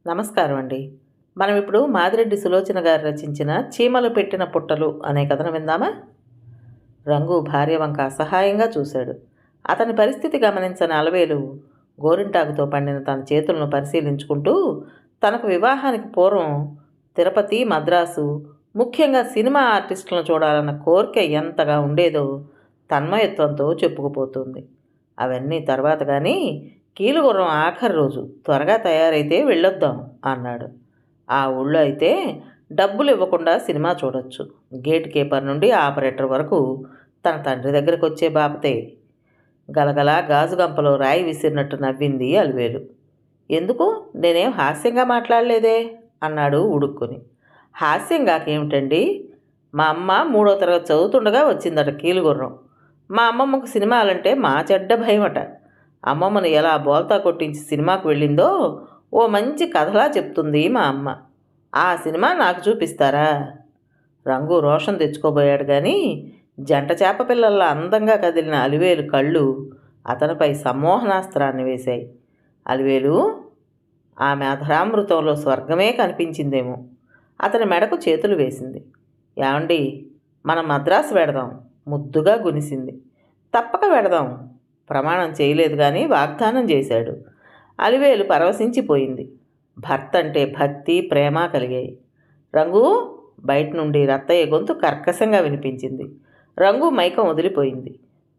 నమస్కారం అండి. మనం ఇప్పుడు మాదిరెడ్డి సులోచన గారు రచించిన 'చీమలు పెట్టిన పుట్టలు' అనే కథను విందామా? రంగు భార్య వంక అసహాయంగా చూశాడు. అతని పరిస్థితి గమనించని అలవేలు గోరింటాకుతో పండిన తన చేతులను పరిశీలించుకుంటూ, తనకు వివాహానికి పూర్వం తిరుపతి, మద్రాసు, ముఖ్యంగా సినిమా ఆర్టిస్టులను చూడాలన్న కోరిక ఎంతగా ఉండేదో తన్మయత్వంతో చెప్పుకుపోతుంది. అవన్నీ తర్వాత కానీ, కీలుగుర్రం ఆఖరి రోజు త్వరగా తయారైతే వెళ్ళొద్దాం అన్నాడు. ఆ ఊళ్ళో అయితే డబ్బులు ఇవ్వకుండా సినిమా చూడొచ్చు. గేట్ కీపర్ నుండి ఆపరేటర్ వరకు తన తండ్రి దగ్గరకు వచ్చే బాపతే. గలగలా గాజు గంపలో రాయి విసిరినట్టు నవ్వింది అలివేలు. ఎందుకు, నేనేం హాస్యంగా మాట్లాడలేదే అన్నాడు ఉడుక్కుని. హాస్యంగాకేమిటండి? మా అమ్మ 3వ తరగతి చదువుతుండగా వచ్చిందట కీలుగుర్రం. మా అమ్మమ్మకు సినిమాలంటే మా చెడ్డ భయమట. అమ్మమ్మను ఎలా బోల్తా కొట్టించి సినిమాకు వెళ్ళిందో ఓ మంచి కథలా చెప్తుంది మా అమ్మ. ఆ సినిమా నాకు చూపిస్తారా? రంగు రోషం తెచ్చుకోబోయాడు కానీ, జంట చేప పిల్లల్లా అందంగా కదిలిన అలివేలు కళ్ళు అతనిపై సమ్మోహనాస్త్రాన్ని వేశాయి. అలివేలు, ఆమె అధరామృతంలో స్వర్గమే కనిపించిందేమో. అతని మెడకు చేతులు వేసింది. ఏమండి, మనం మద్రాసు వెడదాం ముద్దుగా గునిసింది. తప్పక వెడదాం. ప్రమాణం చేయలేదు కానీ వాగ్దానం చేశాడు. అలివేలు పరవశించిపోయింది. భర్త అంటే భక్తి, ప్రేమ కలిగాయి. రంగు, బయట నుండి రత్తయ్య గొంతు కర్కశంగా వినిపించింది. రంగు మైకం వదిలిపోయింది.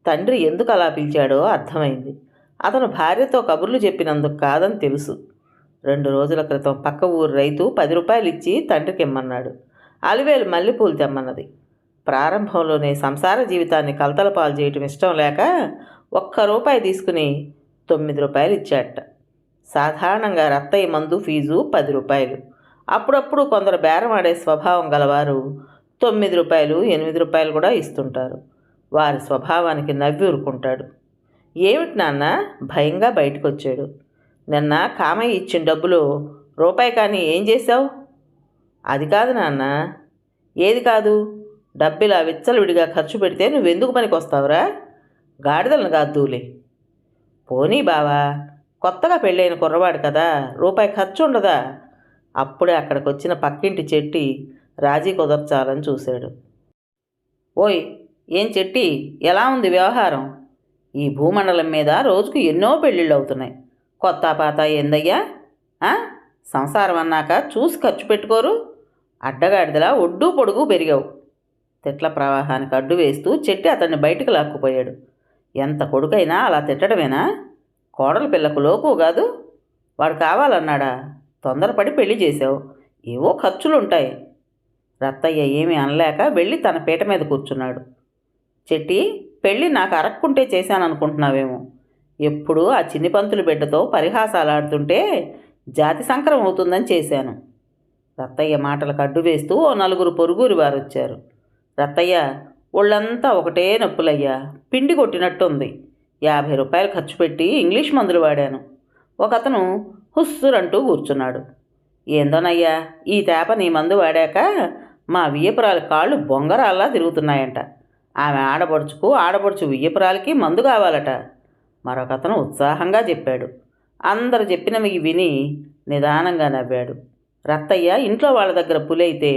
తండ్రి ఎందుకు అలా పిలిచాడో అర్థమైంది. అతను భార్యతో కబుర్లు చెప్పినందుకు కాదని తెలుసు. 2 రోజుల క్రితం పక్క ఊరు రైతు 10 రూపాయలు ఇచ్చి తండ్రికి ఇమ్మన్నాడు. అలివేలు మల్లెపూలు తెమ్మన్నది. ప్రారంభంలోనే సంసార జీవితాన్ని కలతల పాలు చేయటం ఇష్టం లేక ₹1 తీసుకుని 9 రూపాయలు ఇచ్చాట. సాధారణంగా రత్తయ్య మందు ఫీజు 10 రూపాయలు. అప్పుడప్పుడు కొందరు బేరం ఆడే స్వభావం గలవారు 9 రూపాయలు, 8 రూపాయలు కూడా ఇస్తుంటారు. వారి స్వభావానికి నవ్వి ఊరుకుంటాడు. ఏమిటి నాన్న? భయంగా బయటకు వచ్చాడు. నిన్న కామయ్య ఇచ్చిన డబ్బులు రూపాయి కానీ ఏం చేశావు? అది కాదు నాన్న. ఏది కాదు? డబ్బిలా విచ్చలవిడిగా ఖర్చు పెడితే నువ్వెందుకు పనికి వస్తావురా? గాడిదలను కాద్దూలే. పోనీ బావా, కొత్తగా పెళ్ళైన కుర్రవాడు కదా, రూపాయి ఖర్చు ఉండదా? అప్పుడే అక్కడికి వచ్చిన పక్కింటి చెట్టి రాజీ కుదర్చాలని చూశాడు. ఓయ్, ఏం చెట్టి, ఎలా ఉంది వ్యవహారం? ఈ భూమండలం మీద రోజుకు ఎన్నో పెళ్ళిళ్ళు అవుతున్నాయి. కొత్త పాత ఏందయ్యా? సంసారం అన్నాక చూసి ఖర్చు పెట్టుకోరు? అడ్డగాడిదలా ఒడ్డు పొడుగు పెరిగావు. తిట్ల ప్రవాహానికి అడ్డు వేస్తూ చెట్టి అతన్ని బయటికి లాక్కుపోయాడు. ఎంత కొడుకైనా అలా తిట్టడమేనా? కోడల పిల్లకు లోపు కాదు. వాడు కావాలన్నాడా? తొందరపడి పెళ్లి చేశావు. ఏవో ఖర్చులుంటాయి. రత్తయ్య ఏమీ అనలేక వెళ్ళి తన పీట మీద కూర్చున్నాడు. చెట్టి, పెళ్ళి నాకు అరక్కుంటే చేశాననుకుంటున్నావేమో. ఎప్పుడూ ఆ చిన్ని పంతులు బిడ్డతో పరిహాసాలాడుతుంటే జాతి సంకరం అవుతుందని చేశాను. రత్తయ్య మాటలకు అడ్డు వేస్తూ ఓ 4 పొరుగురి వారు వచ్చారు. రత్తయ్య, ఒళ్ళంతా ఒకటే నొప్పులయ్యా, పిండి కొట్టినట్టుంది. 50 రూపాయలు ఖర్చు పెట్టి ఇంగ్లీష్ మందులు వాడాను. ఒకతను హుస్సురంటూ కూర్చున్నాడు. ఏందోనయ్యా, ఈ తేప నీ మందు వాడాక మా వియ్యపురాలి కాళ్ళు బొంగరాల్లా తిరుగుతున్నాయంట. ఆమె ఆడపడుచు వియ్యపురాలికి మందు కావాలట. మరొకతను ఉత్సాహంగా చెప్పాడు. అందరు చెప్పినవి విని నిదానంగా నవ్వాడు. రత్తయ్య ఇంట్లో వాళ్ళ దగ్గర పులైతే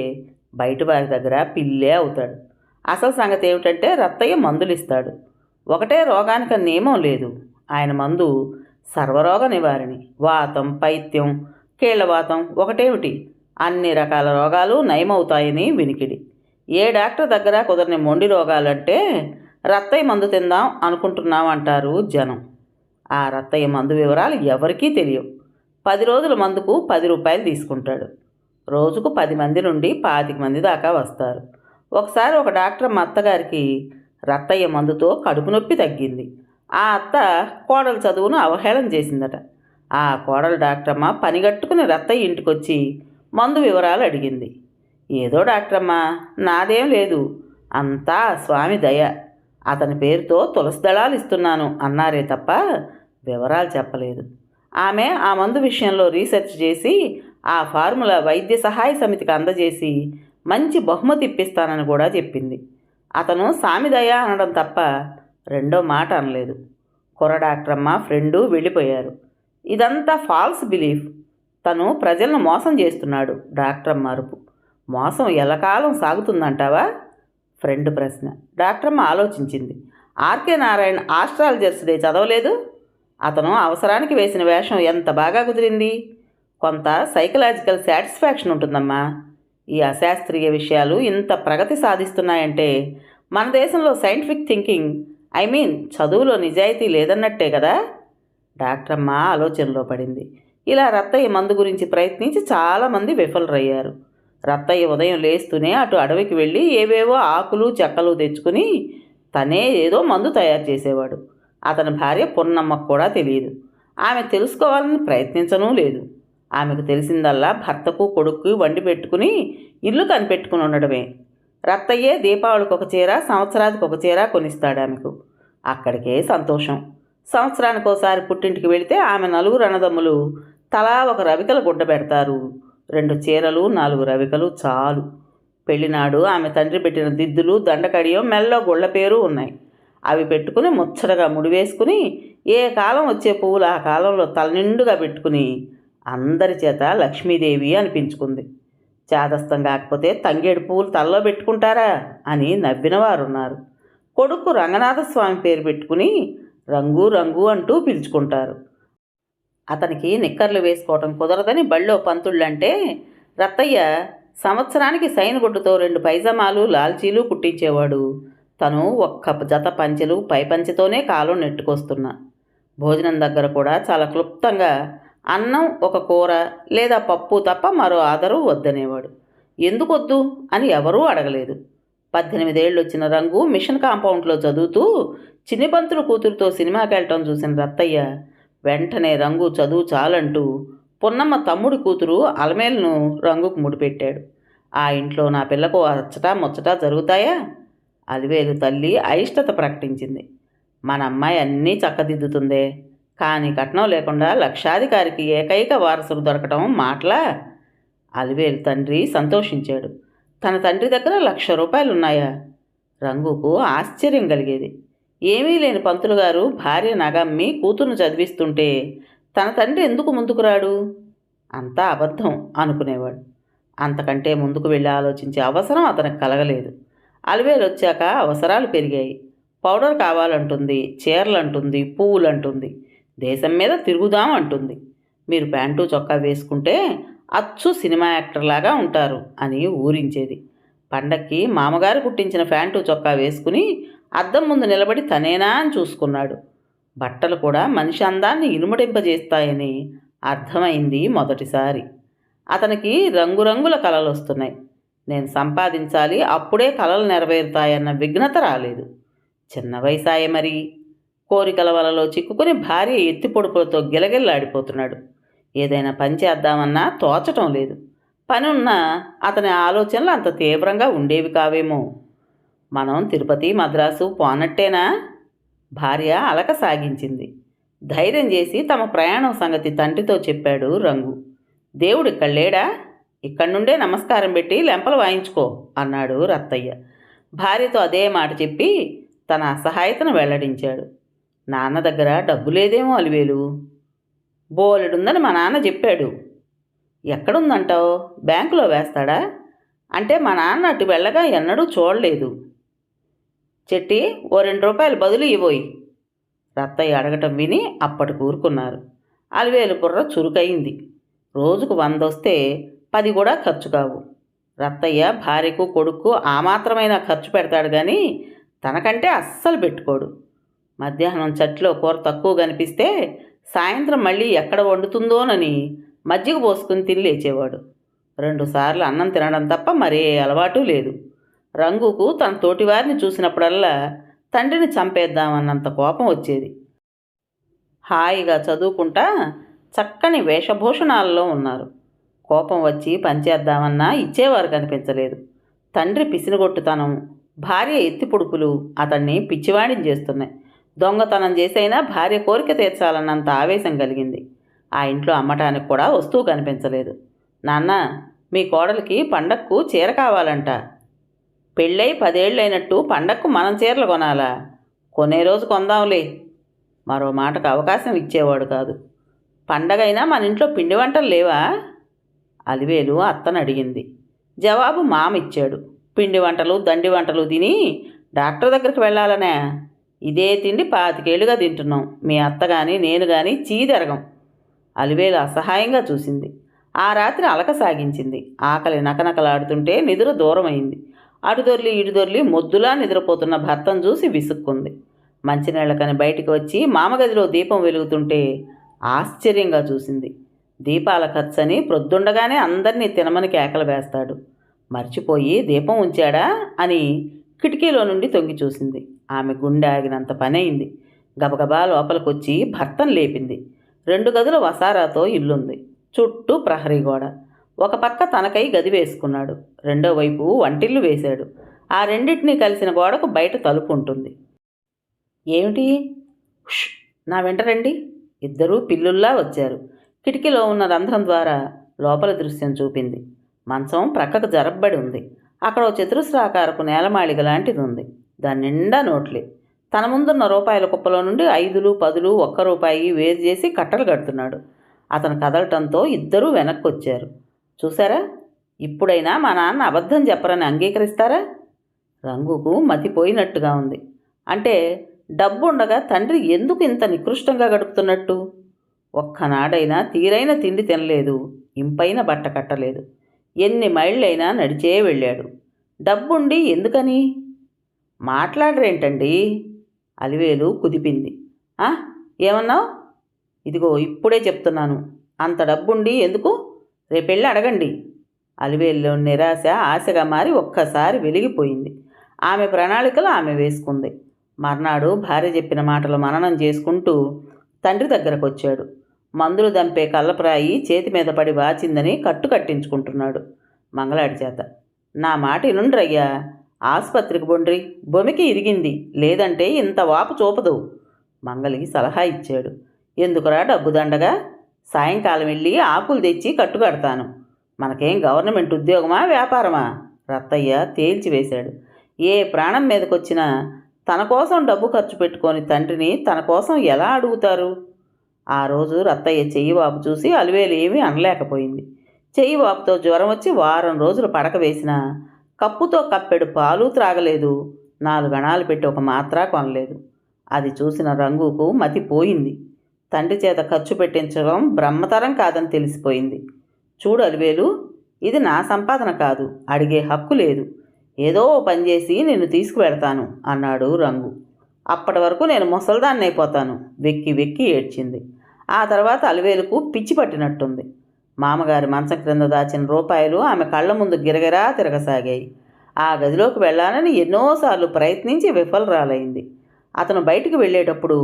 బయట వారి దగ్గర పిల్లే అవుతాడు. అసలు సంగతి ఏమిటంటే రత్తయ్య మందులు ఇస్తాడు. ఒకటే రోగానికి నియమం లేదు. ఆయన మందు సర్వరోగ నివారణి. వాతం, పైత్యం, కీళ్లవాతం ఒకటేమిటి, అన్ని రకాల రోగాలు నయమవుతాయని వినికిడి. ఏ డాక్టర్ దగ్గర కుదరని మొండి రోగాలంటే రత్తయ్య మందు తిందాం అనుకుంటున్నామంటారు జనం. ఆ రత్తయ్య మందు వివరాలు ఎవరికీ తెలియవు. 10 రోజుల మందుకు 10 రూపాయలు తీసుకుంటాడు. రోజుకు 10 మంది నుండి 25 మంది దాకా వస్తారు. ఒకసారి ఒక డాక్టర్ మా అత్తగారికి రత్తయ్య మందుతో కడుపు నొప్పి తగ్గింది. ఆ అత్త కోడలు చదువును అవహేళన చేసిందట. ఆ కోడలు డాక్టరమ్మ పనిగట్టుకుని రత్తయ్య ఇంటికొచ్చి మందు వివరాలు అడిగింది. ఏదో డాక్టరమ్మ, నాదేం లేదు, అంతా స్వామి దయ, అతని పేరుతో తులసి దళాలు ఇస్తున్నాను అన్నారే తప్ప వివరాలు చెప్పలేదు. ఆమె ఆ మందు విషయంలో రీసెర్చ్ చేసి ఆ ఫార్ములా వైద్య సహాయ సమితికి అందజేసి మంచి బహుమతి ఇప్పిస్తానని కూడా చెప్పింది. అతను సామిదయ అనడం తప్ప రెండో మాట అనలేదు. కుర్ర డాక్టరమ్మ ఫ్రెండు వెళ్ళిపోయారు. ఇదంతా ఫాల్స్ బిలీఫ్. తను ప్రజలను మోసం చేస్తున్నాడు. డాక్టరమ్మ అరుపు. మోసం ఎల్లకాలం సాగుతుందంటావా? ఫ్రెండ్ ప్రశ్న. డాక్టరమ్మ ఆలోచించింది. ఆర్కే నారాయణ ఆస్ట్రాలజర్స్ డే చదవలేదు? అతను అవసరానికి వేసిన వేషం ఎంత బాగా కుదిరింది. కొంత సైకలాజికల్ సాటిస్ఫాక్షన్ ఉంటుందమ్మా. ఈ అశాస్త్రీయ విషయాలు ఇంత ప్రగతి సాధిస్తున్నాయంటే మన దేశంలో సైంటిఫిక్ థింకింగ్, చదువులో నిజాయితీ లేదన్నట్టే కదా. డాక్టరమ్మ ఆలోచనలో పడింది. ఇలా రత్తయ్య మందు గురించి ప్రయత్నించి చాలామంది విఫలరయ్యారు. రత్తయ్య ఉదయం లేస్తూనే అటు అడవికి వెళ్ళి ఏవేవో ఆకులు చెక్కలు తెచ్చుకుని తనే ఏదో మందు తయారు చేసేవాడు. అతని భార్య పున్నమ్మకు కూడా తెలియదు. ఆమె తెలుసుకోవాలని ప్రయత్నించనూ లేదు. ఆమెకు తెలిసిందల్లా భర్తకు కొడుకు వండి పెట్టుకుని ఇల్లు కనిపెట్టుకుని ఉండడమే. రత్తయ్యే దీపావళికి ఒక చీర, సంవత్సరానికి ఒక చీర కొనిస్తాడు ఆమెకు. అక్కడికే సంతోషం. సంవత్సరానికి ఒకసారి పుట్టింటికి వెళితే ఆమె నలుగురు అన్నదమ్ములు తలా ఒక రవికల గుడ్డ పెడతారు. 2 చీరలు 4 రవికలు చాలు. పెళ్లినాడు ఆమె తండ్రి పెట్టిన దిద్దులు, దండకడియం, మెల్లో గుళ్ళ పేరు ఉన్నాయి. అవి పెట్టుకుని ముచ్చటగా ముడివేసుకుని ఏ కాలం వచ్చే పువ్వులు ఆ కాలంలో తలనిండుగా పెట్టుకుని అందరి చేత లక్ష్మీదేవి అనిపించుకుంది. చేదస్తం కాకపోతే తంగేడు పువ్వులు తలలో పెట్టుకుంటారా అని నవ్వినవారున్నారు. కొడుకు రంగనాథస్వామి పేరు పెట్టుకుని రంగు రంగు అంటూ పిలుచుకుంటారు. అతనికి నిక్కర్లు వేసుకోవటం కుదరదని బళ్ళో పంతుళ్ళంటే రత్తయ్య సంవత్సరానికి సైనుగుడ్డుతో 2 పైజమాలు, లాల్చీలు కుట్టించేవాడు. తను ఒక్క జత పంచెలు పైపంచెతోనే కాలం నెట్టుకొస్తున్నా. భోజనం దగ్గర కూడా చాలా క్లుప్తంగా అన్నం, ఒక కూర లేదా పప్పు తప్ప మరో ఆదరు వద్దనేవాడు. ఎందుకొద్దు అని ఎవరూ అడగలేదు. 18 ఏళ్ళు వచ్చిన రంగు మిషన్ కాంపౌండ్లో చదువుతూ చిన్నిపంతులు కూతురుతో సినిమాకి వెళ్ళటం చూసిన రత్తయ్య వెంటనే రంగు చదువు చాలంటూ పున్నమ్మ తమ్ముడి కూతురు అలమేలును రంగుకు ముడిపెట్టాడు. ఆ ఇంట్లో నా పిల్లకు అచ్చటా ముచ్చటా జరుగుతాయా? అలివేలు తల్లి అయిష్టత ప్రకటించింది. మన అమ్మాయి అన్నీ చక్కదిద్దుతుందే, కానీ కట్నం లేకుండా లక్షాధికారికి ఏకైక వారసుడు దొరకటం మాటలా? అలివేలు తండ్రి సంతోషించాడు. తన తండ్రి దగ్గర ₹1,00,000 ఉన్నాయా? రంగుకు ఆశ్చర్యం కలిగేది. ఏమీ లేని పంతులు గారు భార్య నగమ్మి కూతురును చదివిస్తుంటే తన తండ్రి ఎందుకు ముందుకు రాడు? అంతా అబద్ధం అనుకునేవాడు. అంతకంటే ముందుకు వెళ్ళి ఆలోచించే అవసరం అతనికి కలగలేదు. అలివేలు వచ్చాక అవసరాలు పెరిగాయి. పౌడర్ కావాలంటుంది, చీరలంటుంది, పువ్వులంటుంది, దేశం మీద తిరుగుదాం అంటుంది. మీరు ప్యాంటు చొక్కా వేసుకుంటే అచ్చు సినిమా యాక్టర్లాగా ఉంటారు అని ఊరించేది. పండక్కి మామగారు కుట్టించిన ప్యాంటు చొక్కా వేసుకుని అద్దం ముందు నిలబడి తనేనా అని చూసుకున్నాడు. బట్టలు కూడా మనిషి అందాన్ని ఇనుమడింపజేస్తాయని అర్థమైంది మొదటిసారి. అతనికి రంగురంగుల కలలు వస్తున్నాయి. నేను సంపాదించాలి, అప్పుడే కలలు నెరవేరుతాయన్న విఘ్నత రాలేదు. చిన్న వయసాయే మరి. కోరికల వలలో చిక్కుకుని భార్య ఎత్తిపొడుపులతో గిలగిల్లాడిపోతున్నాడు. ఏదైనా పని చేద్దామన్నా తోచటం లేదు. పని ఉన్నా అతని ఆలోచనలు అంత తీవ్రంగా ఉండేవి కావేమో. మనం తిరుపతి, మద్రాసు పోనట్టేనా? భార్య అలక సాగించింది. ధైర్యం చేసి తమ ప్రయాణం సంగతి తండ్రితో చెప్పాడు రంగు. దేవుడు ఇక్కడ లేడా? ఇక్కడి నుండే నమస్కారం పెట్టి లెంపలు వాయించుకో అన్నాడు రత్తయ్య. భార్యతో అదే మాట చెప్పి తన అసహాయతను వెల్లడించాడు. నాన్న దగ్గర డబ్బు లేదేమో అలివేలు. బోలెడుందని మా నాన్న చెప్పాడు. ఎక్కడుందంటావు? బ్యాంకులో వేస్తాడా? అంటే మా నాన్న అటు వెళ్ళగా ఎన్నడూ చూడలేదు. చెట్టి, ఓ ₹2 బదులు ఇవ్వోయి. రత్తయ్య అడగటం విని అప్పటి కూరుకున్నారు. అలివేలు బుర్ర చురుకయింది. రోజుకు 100 వస్తే 10 కూడా ఖర్చు కావు. రత్తయ్య భార్యకు కొడుకు ఆ మాత్రమైనా ఖర్చు పెడతాడు కానీ తనకంటే అస్సలు పెట్టుకోడు. మధ్యాహ్నం చట్లో కూర తక్కువ కనిపిస్తే సాయంత్రం మళ్ళీ ఎక్కడ వండుతుందోనని మజ్జిగ పోసుకుని తిని లేచేవాడు. 2 సార్లు అన్నం తినడం తప్ప మరే అలవాటు లేదు. రంగుకు తన తోటివారిని చూసినప్పుడల్లా తండ్రిని చంపేద్దామన్నంత కోపం వచ్చేది. హాయిగా చదువుకుంటా చక్కని వేషభూషణాలలో ఉన్నారు. కోపం వచ్చి పనిచేద్దామన్నా ఇచ్చేవారు కనిపించలేదు. తండ్రి పిసినగొట్టుతనం, భార్య ఎత్తిపొడుపులు అతన్ని పిచ్చివాడిని చేస్తున్నాయి. దొంగతనం చేసైనా భార్య కోరిక తీర్చాలన్నంత ఆవేశం కలిగింది. ఆ ఇంట్లో అమ్మటానికి కూడా వస్తువు కనిపించలేదు. నాన్న, మీ కోడలికి పండక్కు చీర కావాలంట. పెళ్ళై 10 ఏళ్ళైనట్టు పండక్కు మనం చీరలు కొనాలా? కొనే రోజు కొందాంలే. మరో మాటకు అవకాశం ఇచ్చేవాడు కాదు. పండగైనా మన ఇంట్లో పిండి వంటలు లేవా? అలివేలు అత్తను అడిగింది. జవాబు మామ ఇచ్చాడు. పిండి వంటలు దండి వంటలు తిని డాక్టర్ దగ్గరికి వెళ్ళాలనే. ఇదే తిండి 25 ఏళ్ళుగా తింటున్నాం. మీ అత్త కానీ నేను కానీ చీదెరగం. అలివేలు అసహాయంగా చూసింది. ఆ రాత్రి అలక సాగించింది. ఆకలి నకనకలాడుతుంటే నిద్ర దూరమైంది. అటుదొర్లి ఇటుదొర్లి మొద్దులా నిద్రపోతున్న భర్తను చూసి విసుక్కుంది. మంచినీళ్ళకని బయటికి వచ్చి మామగదిలో దీపం వెలుగుతుంటే ఆశ్చర్యంగా చూసింది. దీపాల ఖర్చని ప్రొద్దుండగానే అందరినీ తినమని కేకలు వేస్తాడు. మర్చిపోయి దీపం ఉంచాడా అని కిటికీలో నుండి తొంగి చూసింది. ఆమె గుండె ఆగినంత పని అయింది. గబగబా లోపలికొచ్చి భర్తను లేపింది. 2 గదుల వసారాతో ఇల్లుంది. చుట్టూ ప్రహరీ గోడ. ఒక పక్క తనకై గది వేసుకున్నాడు. రెండో వైపు వంటిల్లు వేశాడు. ఆ రెండింటినీ కలిసిన గోడకు బయట తలుపు ఉంటుంది. ఏమిటి? ష్! నా వెంట రండి. ఇద్దరూ పిల్లుల్లా వచ్చారు. కిటికీలో ఉన్న రంధ్రం ద్వారా లోపల దృశ్యం చూపింది. మంచం ప్రక్కకు జరబ్బడి ఉంది. అక్కడ ఓ చతురస్రాకారపు నేలమాళిగ లాంటిది ఉంది. దాని నిండా నోట్లే. తన ముందున్న రూపాయల కుప్పలో నుండి 5లు 10లు 1 రూపాయి వేరు చేసి కట్టలు కడుతున్నాడు. అతను కదలటంతో ఇద్దరూ వెనక్కి వచ్చారు. చూసారా? ఇప్పుడైనా మా నాన్న అబద్ధం చెప్పరని అంగీకరిస్తారా? రంగుకు మతిపోయినట్టుగా ఉంది. అంటే డబ్బుండగా తండ్రి ఎందుకు ఇంత నికృష్టంగా గడుపుతున్నట్టు? ఒక్కనాడైనా తీరైన తిండి తినలేదు. ఇంపైన బట్ట కట్టలేదు. ఎన్ని మైళ్ళైనా నడిచే వెళ్ళాడు. డబ్బుండి ఎందుకని? మాట్లాడరేంటండి? అలివేలు కుదిపింది. ఏమన్నావు? ఇదిగో ఇప్పుడే చెప్తున్నాను. అంత డబ్బుండి ఎందుకు? రేపెళ్ళి అడగండి. అలివేలులో నిరాశ ఆశగా మారి ఒక్కసారి వెలిగిపోయింది. ఆమె ప్రణాళికలు ఆమె వేసుకుంది. మర్నాడు భార్య చెప్పిన మాటలు మననం చేసుకుంటూ తండ్రి దగ్గరకు వచ్చాడు. మందులు దంపే కళ్ళప్రాయి చేతి మీద పడి వాచిందని కట్టు కట్టించుకుంటున్నాడు మంగళాడి చేత. నా మాట ఇనుండ్రయ్యా, ఆసుపత్రికి బొండ్రి, బొమికి ఇరిగింది, లేదంటే ఇంత వాపు చూపదు. మంగలికి సలహా ఇచ్చాడు. ఎందుకురా డబ్బు దండగా? సాయంకాలం వెళ్ళి ఆకులు తెచ్చి కట్టుకడతాను. మనకేం గవర్నమెంట్ ఉద్యోగమా వ్యాపారమా? రత్తయ్య తేల్చివేశాడు. ఏ ప్రాణం మీదకొచ్చినా తన కోసం డబ్బు ఖర్చు పెట్టుకొని తండ్రిని తన కోసం ఎలా అడుగుతారు? ఆ రోజు రత్తయ్య చెయ్యి వాపు చూసి అలివేలు ఏమీ అనలేకపోయింది. చెయ్యి వాపుతో జ్వరం వచ్చి వారం రోజులు పడక వేసినా కప్పుతో కప్పెడు పాలు త్రాగలేదు. 4 అణాలు పెట్టి ఒక మాత్ర కొనలేదు. అది చూసిన రంగుకు మతిపోయింది. తండ్రి చేత ఖర్చు పెట్టించడం బ్రహ్మతరం కాదని తెలిసిపోయింది. చూడు అలివేలు, ఇది నా సంపాదన కాదు, అడిగే హక్కు లేదు. ఏదో పని చేసి నిన్ను తీసుకువెడతాను అన్నాడు రంగు. అప్పటి వరకు నేను ముసల్దాన్ని అయిపోతాను. వెక్కి వెక్కి ఏడ్చింది. ఆ తర్వాత అలివేలుకు పిచ్చి పట్టినట్టుంది. మామగారి మంచం క్రింద దాచిన రూపాయలు ఆమె కళ్ళ ముందు గిరగిరా తిరగసాగాయి. ఆ గదిలోకి వెళ్ళాలని ఎన్నోసార్లు ప్రయత్నించి విఫలరాలైంది. అతను బయటికి వెళ్ళేటప్పుడు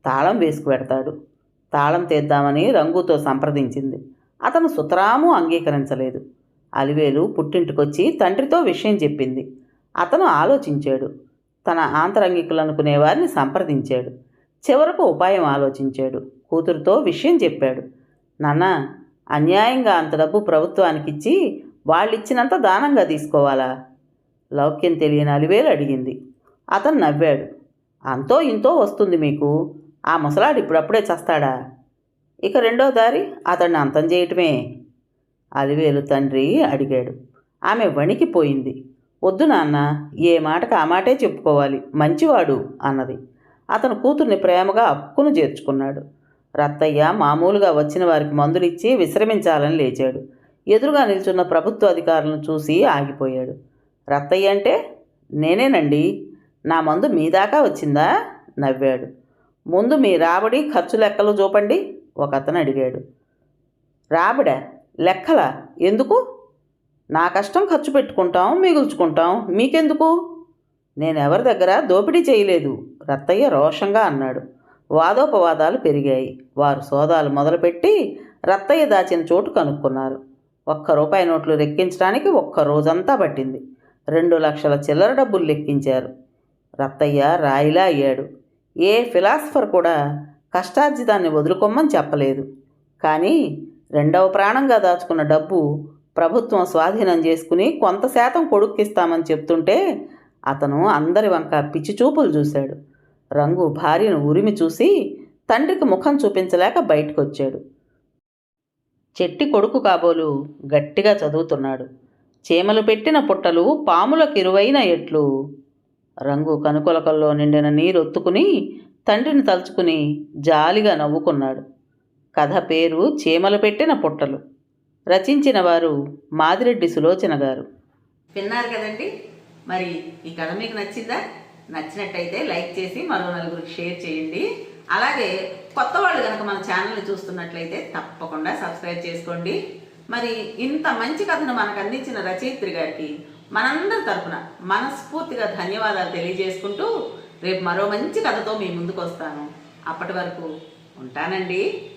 తాళం వేసుకువెడతాడు. తాళం తీద్దామని రంగుతో సంప్రదించింది. అతను సుతరాము అంగీకరించలేదు. అలివేలు పుట్టింటికొచ్చి తండ్రితో విషయం చెప్పింది. అతను ఆలోచించాడు. తన ఆంతరంగికులనుకునే వారిని సంప్రదించాడు. చివరకు ఉపాయం ఆలోచించాడు. కూతురుతో విషయం చెప్పాడు. నాన్న, అన్యాయంగా అంత డబ్బు ప్రభుత్వానికిచ్చి వాళ్ళిచ్చినంత దానంగా తీసుకోవాలా? లౌక్యం తెలియని అలివేలు అడిగింది. అతను నవ్వాడు. అంతో ఇంతో వస్తుంది మీకు. ఆ ముసలాడు ఇప్పుడప్పుడే చస్తాడా? ఇక రెండో దారి అతన్ని అంతం చేయటమే. అలివేలు తండ్రి అడిగాడు. ఆమె వణికిపోయింది. వద్దు నాన్న, ఏ మాటకు ఆ మాటే చెప్పుకోవాలి, మంచివాడు అన్నది. అతను కూతుర్ని ప్రేమగా అక్కును చేర్చుకున్నాడు. రత్తయ్య మామూలుగా వచ్చిన వారికి మందులిచ్చి విశ్రమించాలని లేచాడు. ఎదురుగా నిల్చున్న ప్రభుత్వ అధికారులను చూసి ఆగిపోయాడు. రత్తయ్య అంటే నేనేనండి. నా మందు మీ దాకా వచ్చిందా? నవ్వాడు. ముందు మీ రాబడి ఖర్చు లెక్కలు చూపండి, ఒక అతను అడిగాడు. రాబడా? లెక్కలా? ఎందుకు? నా కష్టం ఖర్చు పెట్టుకుంటాం, మిగుల్చుకుంటాం, మీకెందుకు? నేనెవరి దగ్గర దోపిడీ చేయలేదు, రత్తయ్య రోషంగా అన్నాడు. వాదోపవాదాలు పెరిగాయి. వారు సోదాలు మొదలుపెట్టి రత్తయ్య దాచిన చోటు కనుక్కున్నారు. 1 రూపాయి నోట్లు లెక్కించడానికి 1 రోజంతా పట్టింది. 2 లక్షల చిల్లర డబ్బులు లెక్కించారు. రత్తయ్య రాయిలా అయ్యాడు. ఏ ఫిలాసఫర్ కూడా కష్టార్జితాన్ని వదులుకోమని చెప్పలేదు. కానీ 2వ ప్రాణంగా దాచుకున్న డబ్బు ప్రభుత్వం స్వాధీనం చేసుకుని కొంత శాతం కొడుక్కిస్తామని చెప్తుంటే అతను అందరి వంక పిచ్చి చూపులు చూశాడు. రంగు భార్యను ఉరిమి చూసి తండ్రికి ముఖం చూపించలేక బయటకు వచ్చాడు. చెట్టి కొడుకు కాబోలు గట్టిగా చదువుతున్నాడు. చీమలు పెట్టిన పుట్టలు పాములకిరువైన ఎట్లు. రంగు కనుకొలకల్లో నిండిన నీరొత్తుకుని తండ్రిని తలుచుకుని జాలిగా నవ్వుకున్నాడు. కథ పేరు చీమలు పెట్టిన పుట్టలు. రచించిన వారు మాదిరెడ్డి సులోచన గారు. విన్నారు కదండి. మరి ఈ కథ మీకు నచ్చిందా? నచ్చినట్టయితే లైక్ చేసి మరో నలుగురికి షేర్ చేయండి. అలాగే కొత్త వాళ్ళు కనుక మన ఛానల్ని చూస్తున్నట్లయితే తప్పకుండా సబ్స్క్రైబ్ చేసుకోండి. మరి ఇంత మంచి కథను మనకు అందించిన రచయిత్రి గారికి మనందరి తరపున మనస్ఫూర్తిగా ధన్యవాదాలు తెలియజేసుకుంటూ రేపు మరో మంచి కథతో మీ ముందుకు వస్తాను. అప్పటి వరకు ఉంటానండి.